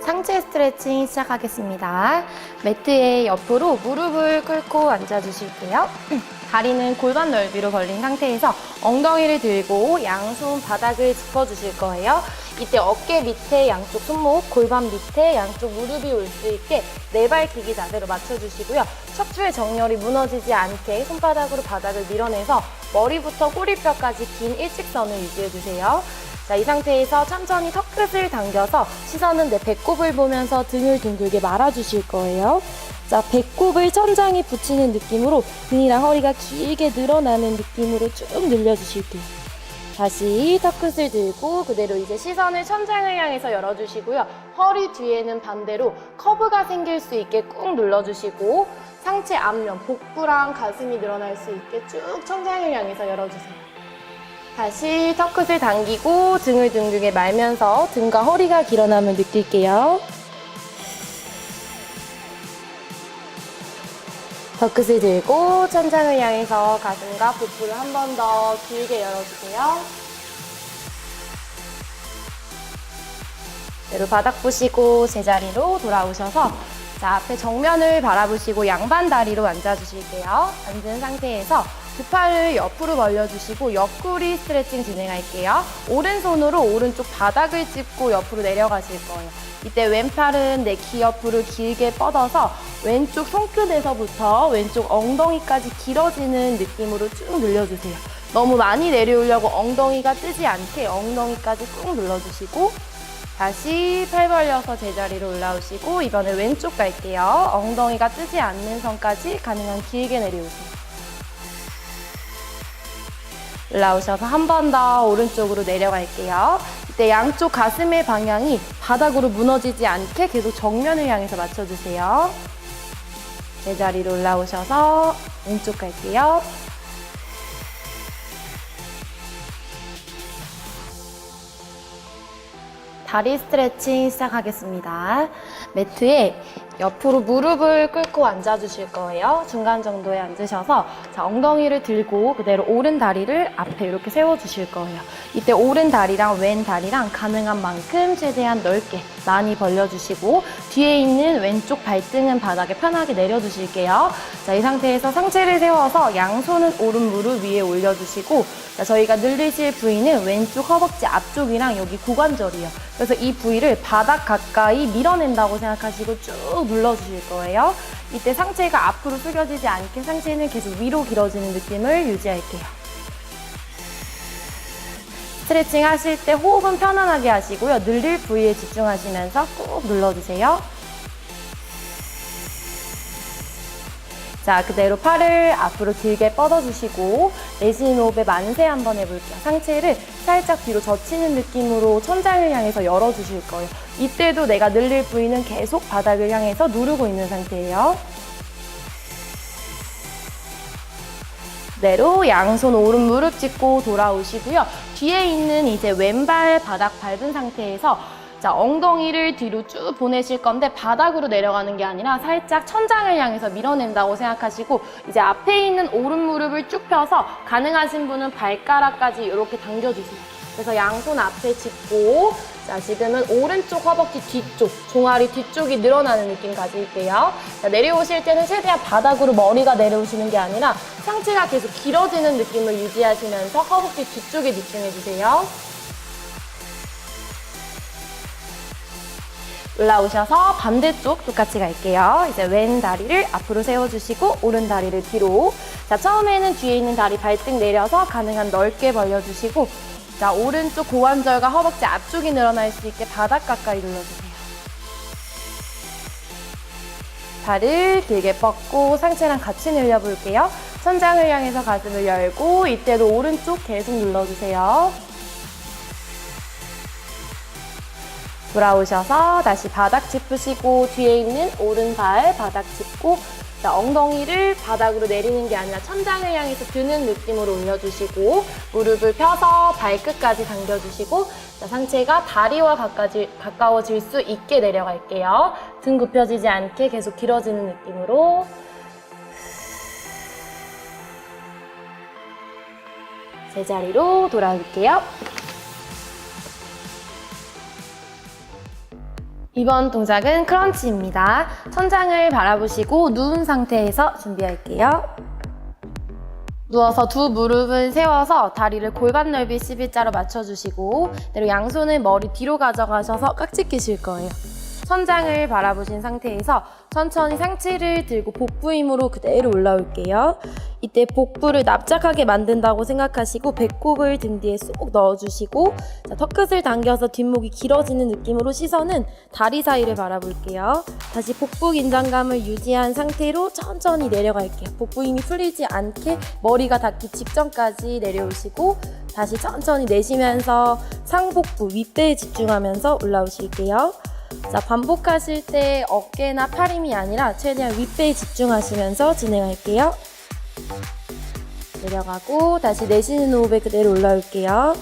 상체 스트레칭 시작하겠습니다. 매트에 옆으로 무릎을 꿇고 앉아주실게요. 다리는 골반 넓이로 벌린 상태에서 엉덩이를 들고 양손 바닥을 짚어주실 거예요. 이때 어깨 밑에 양쪽 손목, 골반 밑에 양쪽 무릎이 올 수 있게 내발기기 자세로 맞춰주시고요. 척추의 정렬이 무너지지 않게 손바닥으로 바닥을 밀어내서 머리부터 꼬리뼈까지 긴 일직선을 유지해주세요. 자, 이 상태에서 천천히 턱끝을 당겨서 시선은 내 배꼽을 보면서 등을 둥글게 말아주실 거예요. 자, 배꼽을 천장에 붙이는 느낌으로 등이랑 허리가 길게 늘어나는 느낌으로 쭉 늘려주실게요. 다시 턱끝을 들고 그대로 이제 시선을 천장을 향해서 열어주시고요. 허리 뒤에는 반대로 커브가 생길 수 있게 꾹 눌러주시고 상체 앞면, 복부랑 가슴이 늘어날 수 있게 쭉 천장을 향해서 열어주세요. 다시 턱끝을 당기고 등을 둥글게 말면서 등과 허리가 길어남을 느낄게요. 턱끝을 들고 천장을 향해서 가슴과 복부를 한 번 더 길게 열어주세요. 그대로 바닥 보시고 제자리로 돌아오셔서 자, 앞에 정면을 바라보시고 양반 다리로 앉아주실게요. 앉은 상태에서 두 팔을 옆으로 벌려주시고 옆구리 스트레칭 진행할게요. 오른손으로 오른쪽 바닥을 짚고 옆으로 내려가실 거예요. 이때 왼팔은 내 귀 옆으로 길게 뻗어서 왼쪽 손끝에서부터 왼쪽 엉덩이까지 길어지는 느낌으로 쭉 늘려주세요. 너무 많이 내려오려고 엉덩이가 뜨지 않게 엉덩이까지 꾹 눌러주시고 다시 팔 벌려서 제자리로 올라오시고 이번에 왼쪽 갈게요. 엉덩이가 뜨지 않는 선까지 가능한 길게 내려오세요. 올라오셔서 한 번 더 오른쪽으로 내려갈게요. 이때 양쪽 가슴의 방향이 바닥으로 무너지지 않게 계속 정면을 향해서 맞춰주세요. 제자리로 올라오셔서 왼쪽 갈게요. 다리 스트레칭 시작하겠습니다. 매트에 옆으로 무릎을 꿇고 앉아주실 거예요. 중간 정도에 앉으셔서 자, 엉덩이를 들고 그대로 오른 다리를 앞에 이렇게 세워주실 거예요. 이때 오른 다리랑 왼 다리랑 가능한 만큼 최대한 넓게 많이 벌려주시고 뒤에 있는 왼쪽 발등은 바닥에 편하게 내려주실게요. 자, 이 상태에서 상체를 세워서 양손은 오른 무릎 위에 올려주시고 자, 저희가 늘리실 부위는 왼쪽 허벅지 앞쪽이랑 여기 고관절이에요. 그래서 이 부위를 바닥 가까이 밀어낸다고 생각하시고 쭉 눌러주실 거예요. 이때 상체가 앞으로 숙여지지 않게 상체는 계속 위로 길어지는 느낌을 유지할게요. 스트레칭 하실 때 호흡은 편안하게 하시고요. 늘릴 부위에 집중하시면서 꾹 눌러주세요. 자, 그대로 팔을 앞으로 길게 뻗어주시고 내쉬는 호흡에 만세 한번 해볼게요. 상체를 살짝 뒤로 젖히는 느낌으로 천장을 향해서 열어주실 거예요. 이때도 내가 늘릴 부위는 계속 바닥을 향해서 누르고 있는 상태예요. 그대로 양손 오른 무릎 짚고 돌아오시고요. 뒤에 있는 이제 왼발 바닥 밟은 상태에서 자, 엉덩이를 뒤로 쭉 보내실 건데 바닥으로 내려가는 게 아니라 살짝 천장을 향해서 밀어낸다고 생각하시고 이제 앞에 있는 오른 무릎을 쭉 펴서 가능하신 분은 발가락까지 이렇게 당겨주세요. 그래서 양손 앞에 짚고 자, 지금은 오른쪽 허벅지 뒤쪽, 종아리 뒤쪽이 늘어나는 느낌 가질게요. 자, 내려오실 때는 최대한 바닥으로 머리가 내려오시는 게 아니라 상체가 계속 길어지는 느낌을 유지하시면서 허벅지 뒤쪽에 집중해주세요. 올라오셔서 반대쪽 똑같이 갈게요. 이제 왼 다리를 앞으로 세워주시고 오른 다리를 뒤로. 자, 처음에는 뒤에 있는 다리 발등 내려서 가능한 넓게 벌려주시고 자, 오른쪽 고관절과 허벅지 앞쪽이 늘어날 수 있게 바닥 가까이 눌러주세요. 발을 길게 뻗고 상체랑 같이 늘려볼게요. 천장을 향해서 가슴을 열고 이때도 오른쪽 계속 눌러주세요. 돌아오셔서 다시 바닥 짚으시고 뒤에 있는 오른발 바닥 짚고 자, 엉덩이를 바닥으로 내리는 게 아니라 천장을 향해서 드는 느낌으로 올려주시고 무릎을 펴서 발끝까지 당겨주시고 자, 상체가 다리와 가까워질 수 있게 내려갈게요. 등 굽혀지지 않게 계속 길어지는 느낌으로 제자리로 돌아올게요. 이번 동작은 크런치입니다. 천장을 바라보시고 누운 상태에서 준비할게요. 누워서 두 무릎은 세워서 다리를 골반 넓이 11자로 맞춰주시고 그대로 양손은 머리 뒤로 가져가셔서 깍지 끼실 거예요. 천장을 바라보신 상태에서 천천히 상체를 들고 복부 힘으로 그대로 올라올게요. 이때 복부를 납작하게 만든다고 생각하시고 배꼽을 등 뒤에 쏙 넣어주시고 턱끝을 당겨서 뒷목이 길어지는 느낌으로 시선은 다리 사이를 바라볼게요. 다시 복부 긴장감을 유지한 상태로 천천히 내려갈게요. 복부 힘이 풀리지 않게 머리가 닿기 직전까지 내려오시고 다시 천천히 내쉬면서 상복부 윗배에 집중하면서 올라오실게요. 자, 반복하실 때 어깨나 팔 힘이 아니라 최대한 윗배에 집중하시면서 진행할게요. 내려가고 다시 내쉬는 호흡에 그대로 올라올게요.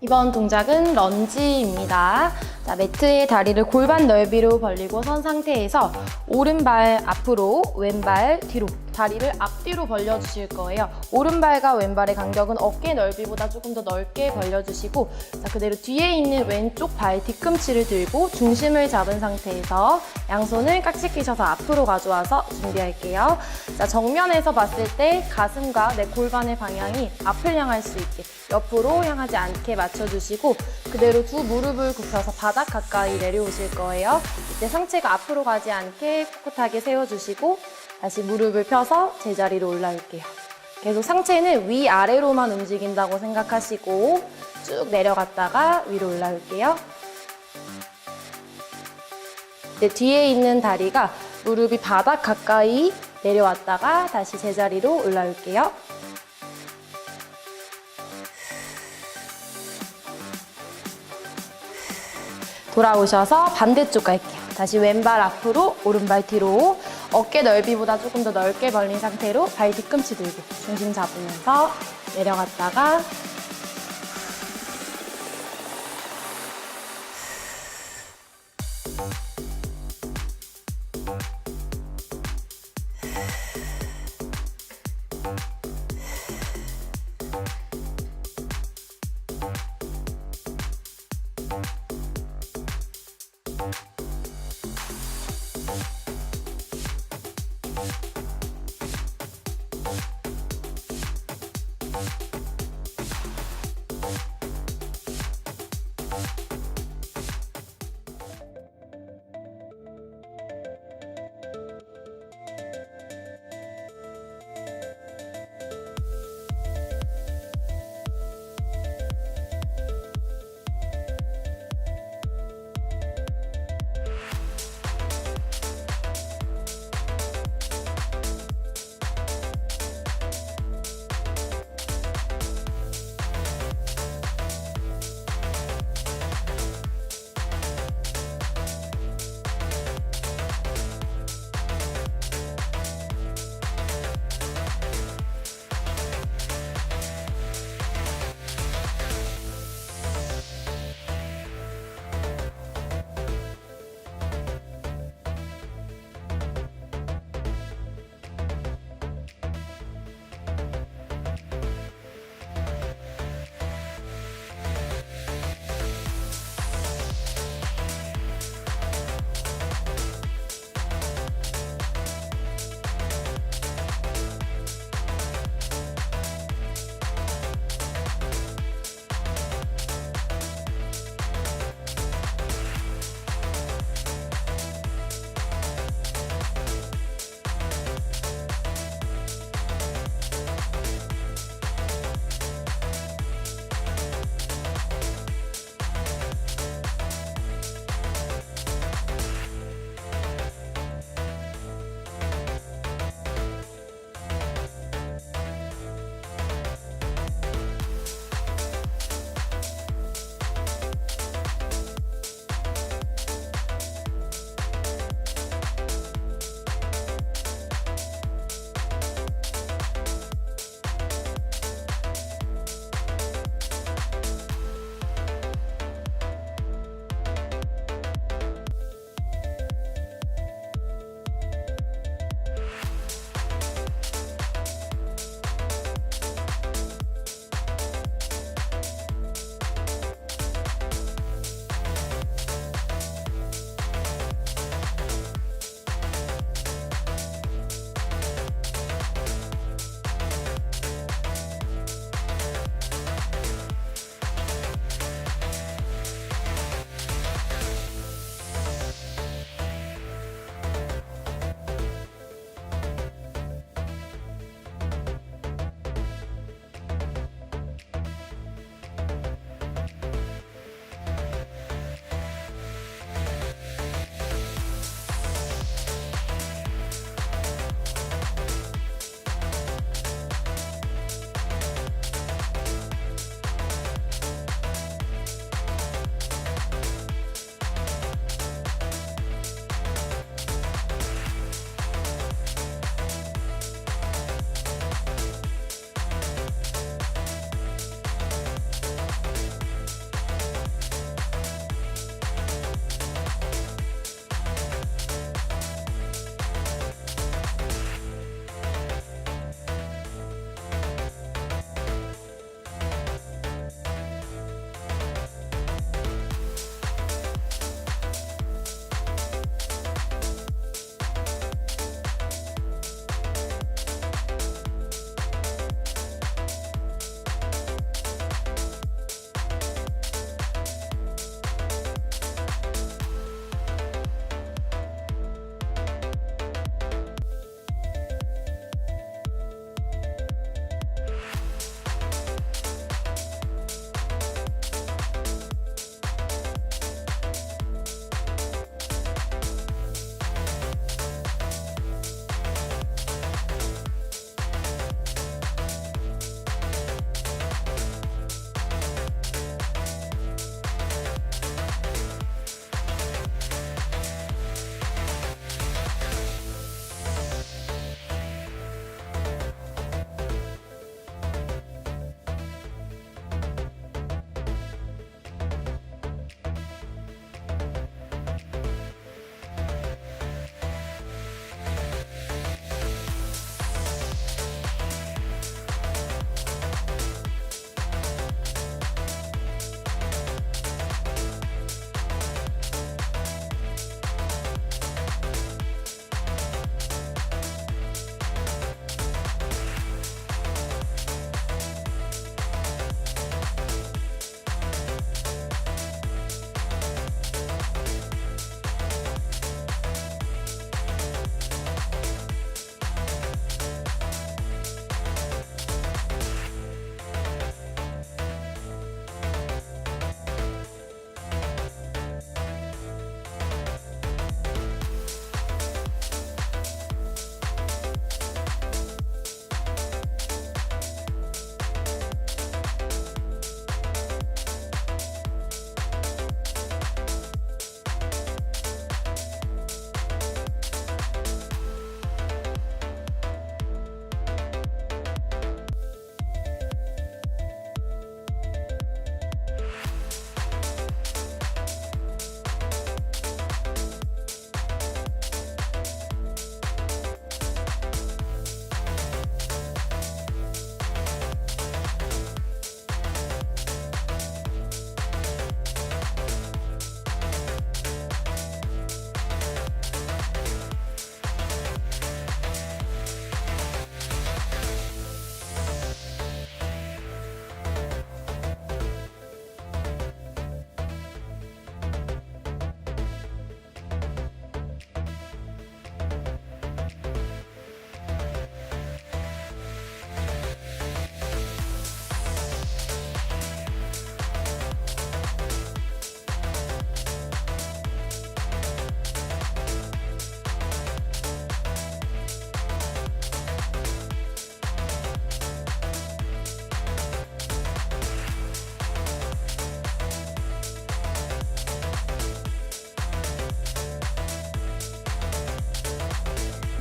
이번 동작은 런지입니다. 자, 매트의 다리를 골반 넓이로 벌리고 선 상태에서 오른발 앞으로, 왼발 뒤로, 다리를 앞뒤로 벌려주실 거예요. 오른발과 왼발의 간격은 어깨 넓이보다 조금 더 넓게 벌려주시고, 자, 그대로 뒤에 있는 왼쪽 발 뒤꿈치를 들고 중심을 잡은 상태에서 양손을 깍지 끼셔서 앞으로 가져와서 준비할게요. 자, 정면에서 봤을 때 가슴과 내 골반의 방향이 앞을 향할 수 있게 옆으로 향하지 않게 맞춰주시고, 그대로 두 무릎을 굽혀서 바닥 가까이 내려오실 거예요. 이때 상체가 앞으로 가지 않게 꿋꿋하게 세워주시고 다시 무릎을 펴서 제자리로 올라올게요. 계속 상체는 위아래로만 움직인다고 생각하시고 쭉 내려갔다가 위로 올라올게요. 이제 뒤에 있는 다리가 무릎이 바닥 가까이 내려왔다가 다시 제자리로 올라올게요. 돌아오셔서 반대쪽 갈게요. 다시 왼발 앞으로, 오른발 뒤로, 어깨 넓이보다 조금 더 넓게 벌린 상태로 발 뒤꿈치 들고 중심 잡으면서 내려갔다가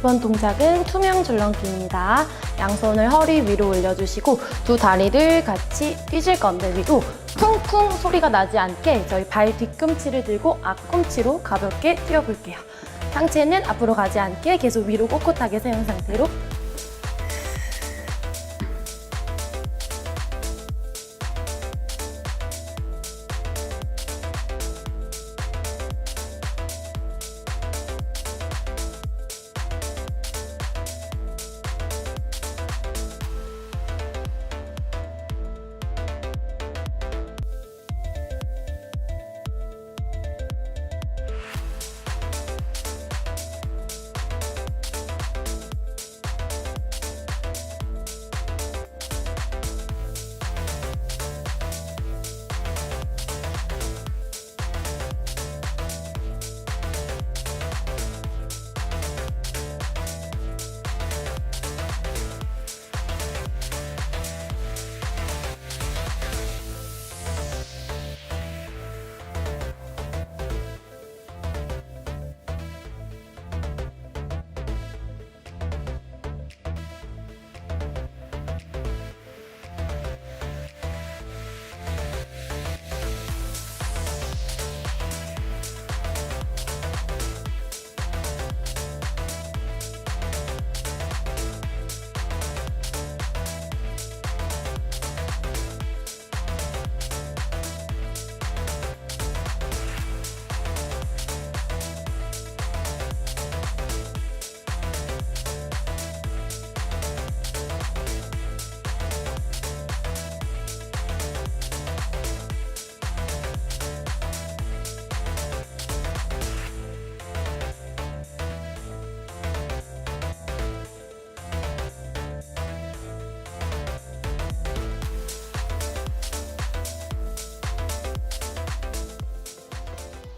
번 동작은 투명 줄넘기입니다. 양손을 허리 위로 올려주시고 두 다리를 같이 뛰실 건데 위로 쿵쿵 소리가 나지 않게 저희 발 뒤꿈치를 들고 앞꿈치로 가볍게 뛰어볼게요. 상체는 앞으로 가지 않게 계속 위로 꼿꼿하게 세운 상태로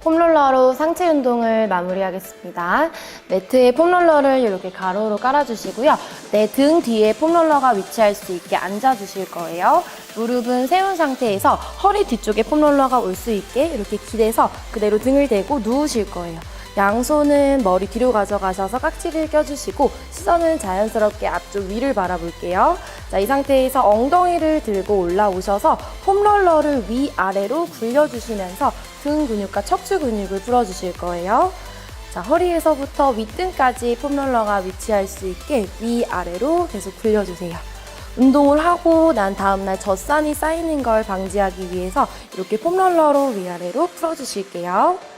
폼롤러로 상체 운동을 마무리하겠습니다. 매트에 폼롤러를 이렇게 가로로 깔아주시고요. 내 등 뒤에 폼롤러가 위치할 수 있게 앉아주실 거예요. 무릎은 세운 상태에서 허리 뒤쪽에 폼롤러가 올 수 있게 이렇게 기대서 그대로 등을 대고 누우실 거예요. 양손은 머리 뒤로 가져가셔서 깍지를 껴주시고 시선은 자연스럽게 앞쪽 위를 바라볼게요. 자, 이 상태에서 엉덩이를 들고 올라오셔서 폼롤러를 위아래로 굴려주시면서 등 근육과 척추 근육을 풀어주실 거예요. 자, 허리에서부터 윗등까지 폼롤러가 위치할 수 있게 위아래로 계속 굴려주세요. 운동을 하고 난 다음날 젖산이 쌓이는 걸 방지하기 위해서 이렇게 폼롤러로 위아래로 풀어주실게요.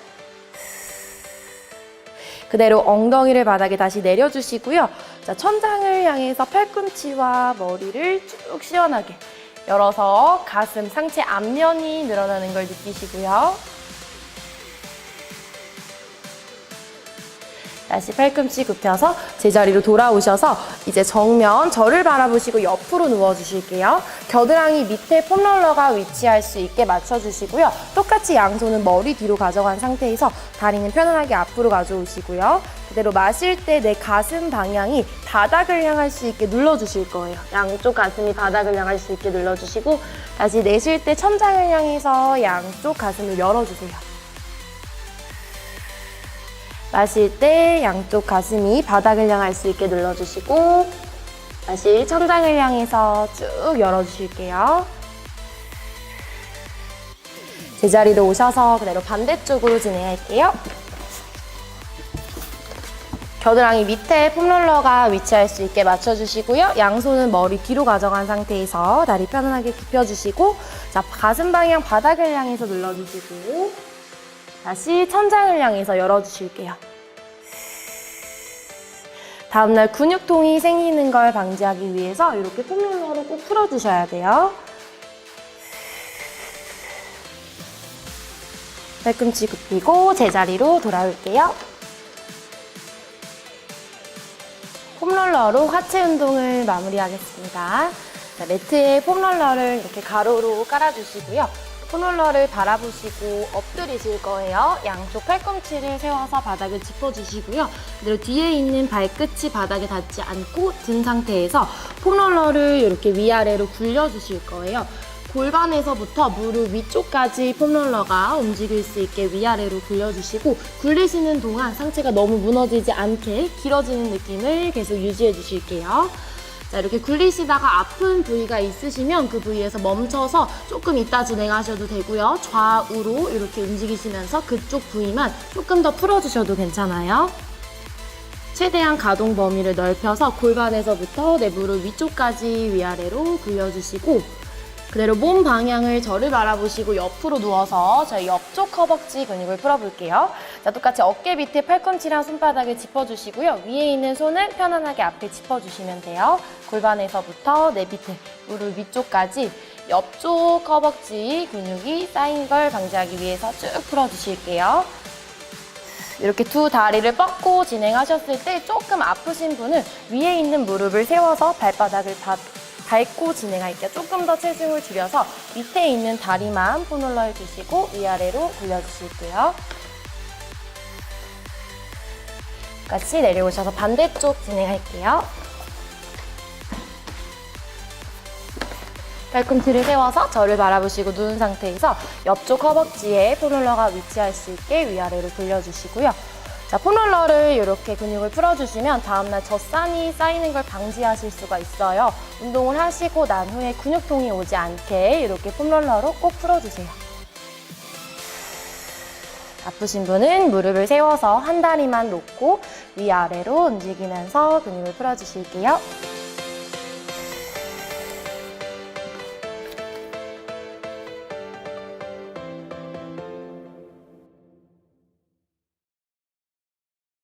그대로 엉덩이를 바닥에 다시 내려주시고요. 자, 천장을 향해서 팔꿈치와 머리를 쭉 시원하게 열어서 가슴, 상체 앞면이 늘어나는 걸 느끼시고요. 다시 팔꿈치 굽혀서 제자리로 돌아오셔서 이제 정면 저를 바라보시고 옆으로 누워주실게요. 겨드랑이 밑에 폼롤러가 위치할 수 있게 맞춰주시고요. 똑같이 양손은 머리 뒤로 가져간 상태에서 다리는 편안하게 앞으로 가져오시고요. 그대로 마실 때 내 가슴 방향이 바닥을 향할 수 있게 눌러주실 거예요. 양쪽 가슴이 바닥을 향할 수 있게 눌러주시고 다시 내쉴 때 천장을 향해서 양쪽 가슴을 열어주세요. 마실 때 양쪽 가슴이 바닥을 향할 수 있게 눌러주시고 다시 천장을 향해서 쭉 열어주실게요. 제자리로 오셔서 그대로 반대쪽으로 진행할게요. 겨드랑이 밑에 폼롤러가 위치할 수 있게 맞춰주시고요. 양손은 머리 뒤로 가져간 상태에서 다리 편안하게 굽혀주시고 자, 가슴 방향 바닥을 향해서 눌러주시고 다시 천장을 향해서 열어주실게요. 다음날 근육통이 생기는 걸 방지하기 위해서 이렇게 폼롤러로 꼭 풀어주셔야 돼요. 팔꿈치 굽히고 제자리로 돌아올게요. 폼롤러로 하체 운동을 마무리하겠습니다. 자, 매트에 폼롤러를 이렇게 가로로 깔아주시고요. 폼롤러를 바라보시고 엎드리실 거예요. 양쪽 팔꿈치를 세워서 바닥을 짚어주시고요. 그리고 뒤에 있는 발끝이 바닥에 닿지 않고 든 상태에서 폼롤러를 이렇게 위아래로 굴려주실 거예요. 골반에서부터 무릎 위쪽까지 폼롤러가 움직일 수 있게 위아래로 굴려주시고 굴리시는 동안 상체가 너무 무너지지 않게 길어지는 느낌을 계속 유지해 주실게요. 자, 이렇게 굴리시다가 아픈 부위가 있으시면 그 부위에서 멈춰서 조금 이따 진행하셔도 되고요. 좌우로 이렇게 움직이시면서 그쪽 부위만 조금 더 풀어주셔도 괜찮아요. 최대한 가동 범위를 넓혀서 골반에서부터 내 무릎 위쪽까지 위아래로 굴려주시고 그대로 몸 방향을 저를 바라보시고 옆으로 누워서 저희 옆쪽 허벅지 근육을 풀어볼게요. 자, 똑같이 어깨 밑에 팔꿈치랑 손바닥을 짚어주시고요. 위에 있는 손은 편안하게 앞에 짚어주시면 돼요. 골반에서부터 내 밑에 무릎 위쪽까지 옆쪽 허벅지 근육이 쌓인 걸 방지하기 위해서 쭉 풀어주실게요. 이렇게 두 다리를 뻗고 진행하셨을 때 조금 아프신 분은 위에 있는 무릎을 세워서 발바닥을 밟고 진행할게요. 조금 더 체중을 줄여서 밑에 있는 다리만 폼롤러에 두시고 위아래로 굴려주실게요. 같이 내려오셔서 반대쪽 진행할게요. 팔꿈치를 세워서 저를 바라보시고 누운 상태에서 옆쪽 허벅지에 폼롤러가 위치할 수 있게 위아래로 굴려주시고요. 자, 폼롤러를 이렇게 근육을 풀어주시면 다음날 젖산이 쌓이는 걸 방지하실 수가 있어요. 운동을 하시고 난 후에 근육통이 오지 않게 이렇게 폼롤러로 꼭 풀어주세요. 아프신 분은 무릎을 세워서 한 다리만 놓고 위아래로 움직이면서 근육을 풀어주실게요.